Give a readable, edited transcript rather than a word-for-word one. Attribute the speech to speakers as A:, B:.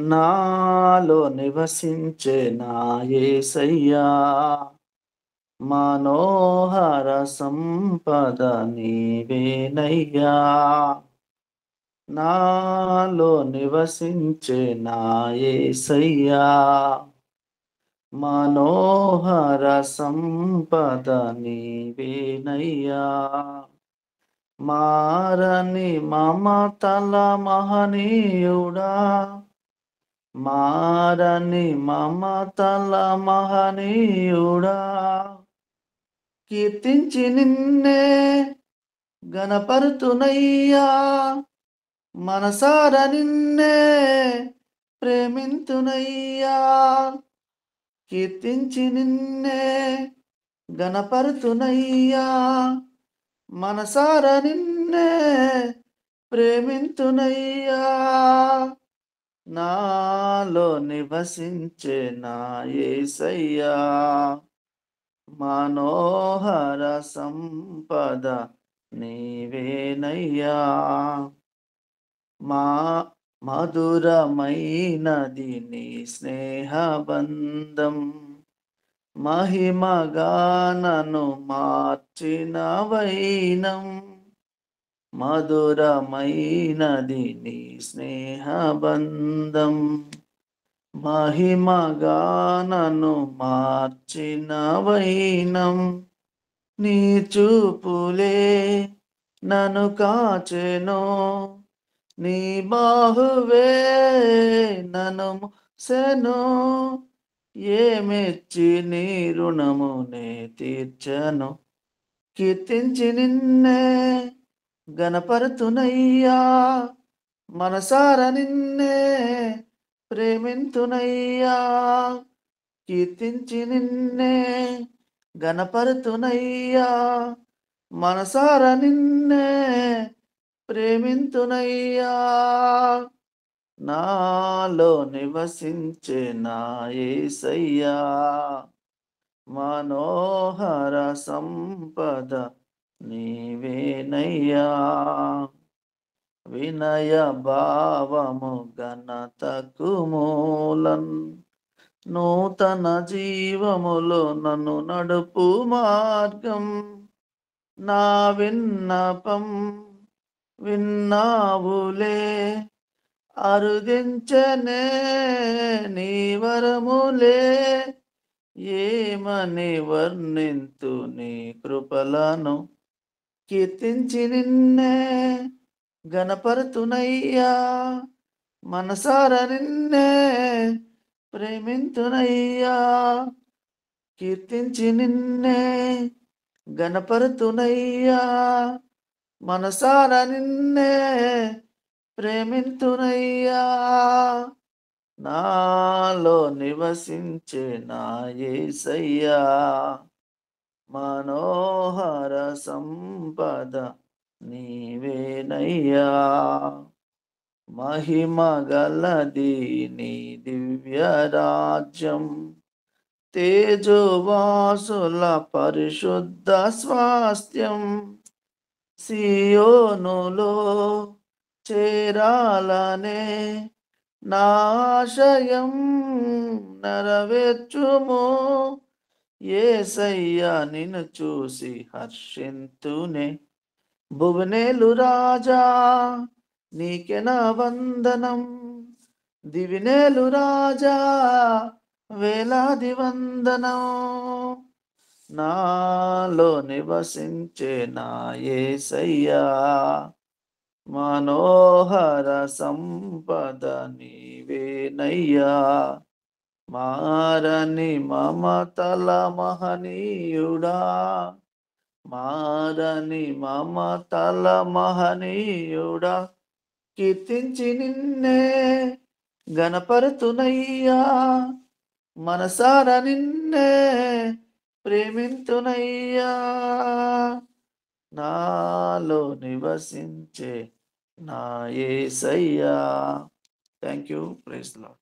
A: నాలో నివసించే నా యేసయ్యా మనోహర సంపద నీవేనయ్యా. నాలో నివసించే నా యేసయ్యా మనోహర సంపద నీవేనయ్యా. మారని మమతల మహనీయుడా, మారని మమతల మహనీయుడా, కీర్తించి నిన్నే గణపరుతునయ్యా, మనసార నిన్నే ప్రేమింతునయ్యా. కీర్తించి నిన్నే గణపరుతునయ్యా, మనసార నిన్నే ప్రేమింతునయ్యా. నాలో నివసించే నా యేసయ్యా మనోహర సంపద నీవేనయ్యా. మా మధురమైనది నీ స్నేహబంధం, మహిమగానను మార్చిన వైనం. మధురమైనది నీ స్నేహబంధం, మహిమగానను మార్చిన వైనం. నీ చూపులే నన్ను కాచెను, నీ బాహువే నన్ను మోసెను. ఏ మెచ్చి నీ రుణమునే తీర్చెను, కీర్తించి నిన్నే గణపరుతునయ్యా, మనసార నిన్నే ప్రేమింతునయ్యా. కీర్తించి నిన్నే గణపరుతునయ్యా, మనసార నిన్నే ప్రేమింతునయ్యా. నాలో నివసించే నా యేసయ్యా మనోహర సంపద నీవేనయ్యా. వినయ భావము ఘనతకు మూలం, నూతన జీవములో నన్ను నడుపు మార్గం. నా విన్నపం విన్నావులే, అరుదించనే నీ వరములే. ఏమని వర్ణింతు నీ కృపలను, కీర్తించి నిన్నే గణపరుతునయ్యా, మనసార నిన్నే ప్రేమింతునయ్యా. కీర్తించి నిన్నే గణపరుతునయ్యా, మనసార నిన్నే ప్రేమింతునయ్యా. నాలో నివసించే నా యేసయ్యా మనోహర సంపద నీవేనయ్యా. మహిమ గలది నీ దివ్య రాజ్యం, తేజోవాసుల పరిశుద్ధ స్వాస్థ్యం. సియోనులో చేరాలనే నాశయం నెరవేర్చుము. యేసయ్యా నిన్ను చూసి హర్షింతునే, భువనేలు రాజా నీకే నా వందనం. దివినేలు రాజా వేలాది వందనం. నాలో నివసించే నా యేసయ్యా మనోహర సంపద నీవేనయ్యా. మారని మమతల మహనీయుడా, మారని మమతల మహనీయుడా, కీర్తించి నిన్నే గణపరుతునయ్యా, మనసార నిన్నే ప్రేమింతునయ్యా. నాలో నివసించే నా యేసయ్యా. Thank you. Praise lord.